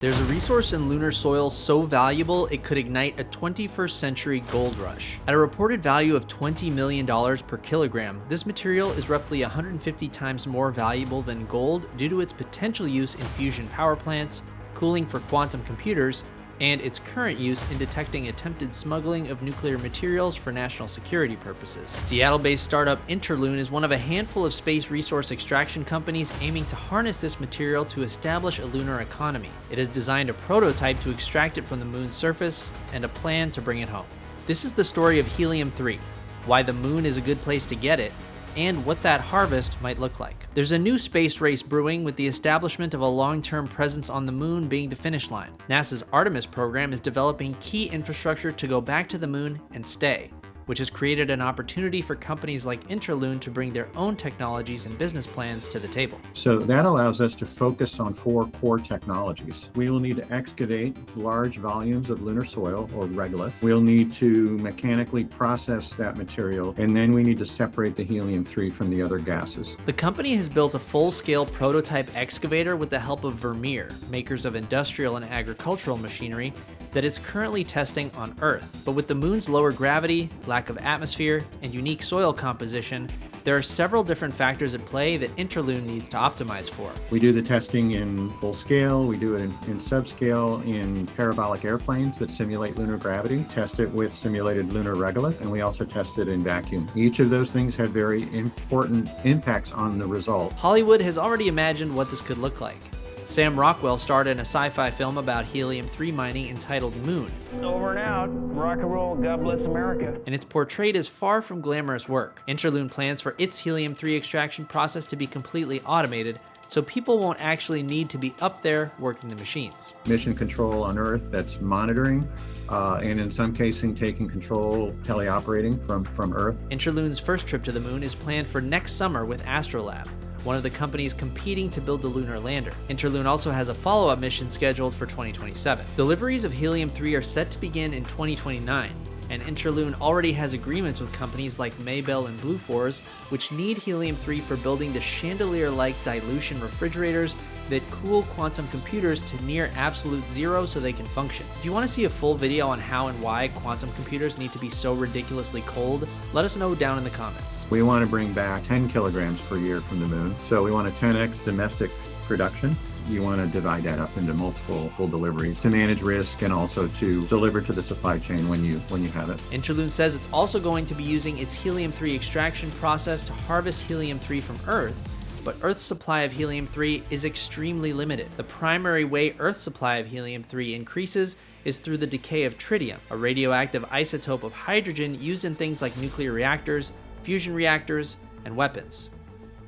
There's a resource in lunar soil so valuable it could ignite a 21st century gold rush. At a reported value of $20 million per kilogram, this material is roughly 150 times more valuable than gold due to its potential use in fusion power plants, cooling for quantum computers, and its current use in detecting attempted smuggling of nuclear materials for national security purposes. Seattle-based startup Interlune is one of a handful of space resource extraction companies aiming to harness this material to establish a lunar economy. It has designed a prototype to extract it from the moon's surface and a plan to bring it home. This is the story of helium-3, why the moon is a good place to get it, and what that harvest might look like. There's a new space race brewing with the establishment of a long-term presence on the moon being the finish line. NASA's Artemis program is developing key infrastructure to go back to the moon and stay, which has created an opportunity for companies like Interlune to bring their own technologies and business plans to the table. So that allows us to focus on 4 core technologies. We will need to excavate large volumes of lunar soil or regolith. We'll need to mechanically process that material, and then we need to separate the helium-3 from the other gases. The company has built a full-scale prototype excavator with the help of Vermeer, makers of industrial and agricultural machinery, that is currently testing on Earth. But with the moon's lower gravity, lack of atmosphere, and unique soil composition, there are several different factors at play that Interlune needs to optimize for. We do the testing in full scale, we do it in subscale in parabolic airplanes that simulate lunar gravity, test it with simulated lunar regolith, and we also test it in vacuum. Each of those things have very important impacts on the result. Hollywood has already imagined what this could look like. Sam Rockwell starred in a sci-fi film about helium-3 mining entitled Moon. Over and out. Rock and roll. God bless America. And it's portrayed as far from glamorous work. Interlune plans for its helium-3 extraction process to be completely automated, so people won't actually need to be up there working the machines. Mission control on Earth that's monitoring, and in some cases taking control teleoperating from Earth. Interlune's first trip to the moon is planned for next summer with Astrolab, one of the companies competing to build the lunar lander. Interlune also has a follow-up mission scheduled for 2027. Deliveries of helium-3 are set to begin in 2029, and Interlune already has agreements with companies like Maybell and Bluefors, which need helium-3 for building the chandelier-like dilution refrigerators that cool quantum computers to near absolute zero so they can function. If you want to see a full video on how and why quantum computers need to be so ridiculously cold, let us know down in the comments. We want to bring back 10 kilograms per year from the moon, so we want a 10x domestic production. You want to divide that up into multiple deliveries to manage risk and also to deliver to the supply chain when you have it. Interlune says it's also going to be using its helium-3 extraction process to harvest helium-3 from Earth, but Earth's supply of helium-3 is extremely limited. The primary way Earth's supply of helium-3 increases is through the decay of tritium, a radioactive isotope of hydrogen used in things like nuclear reactors, fusion reactors, and weapons.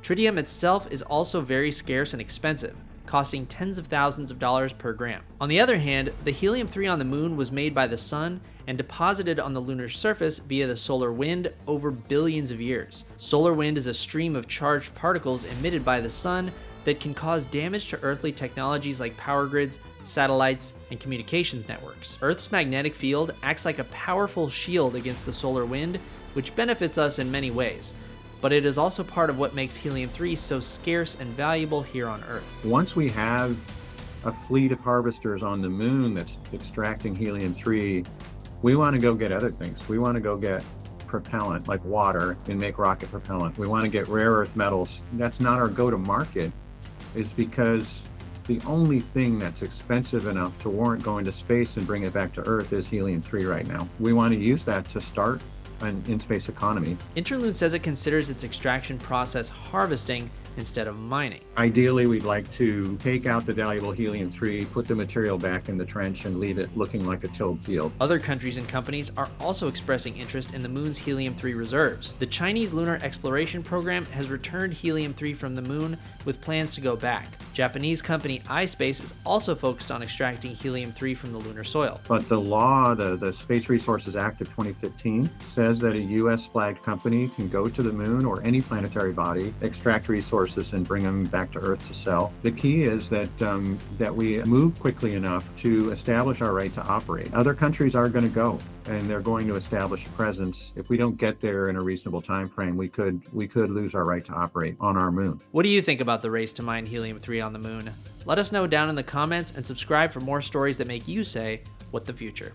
Tritium itself is also very scarce and expensive, costing tens of thousands of dollars per gram. On the other hand, the helium-3 on the moon was made by the sun and deposited on the lunar surface via the solar wind over billions of years. Solar wind is a stream of charged particles emitted by the sun that can cause damage to earthly technologies like power grids, satellites, and communications networks. Earth's magnetic field acts like a powerful shield against the solar wind, which benefits us in many ways. But it is also part of what makes helium-3 so scarce and valuable here on Earth. Once we have a fleet of harvesters on the moon that's extracting helium-3, we want to go get other things. We want to go get propellant like water and make rocket propellant. We want to get rare earth metals. That's not our go-to-market, is because the only thing that's expensive enough to warrant going to space and bring it back to Earth is helium-3 right now. We want to use that to start an in-space economy. Interlune says it considers its extraction process harvesting instead of mining. Ideally, we'd like to take out the valuable helium-3, put the material back in the trench, and leave it looking like a tilled field. Other countries and companies are also expressing interest in the moon's helium-3 reserves. The Chinese Lunar Exploration Program has returned helium-3 from the moon with plans to go back. Japanese company iSpace is also focused on extracting helium-3 from the lunar soil. But the law, the Space Resources Act of 2015, says that a U.S. flagged company can go to the moon or any planetary body, extract resources resources and bring them back to Earth to sell. The key is that that we move quickly enough to establish our right to operate. Other countries are going to go, and they're going to establish a presence. If we don't get there in a reasonable time frame, we could lose our right to operate on our moon. What do you think about the race to mine helium-3 on the moon? Let us know down in the comments and subscribe for more stories that make you say, what the future?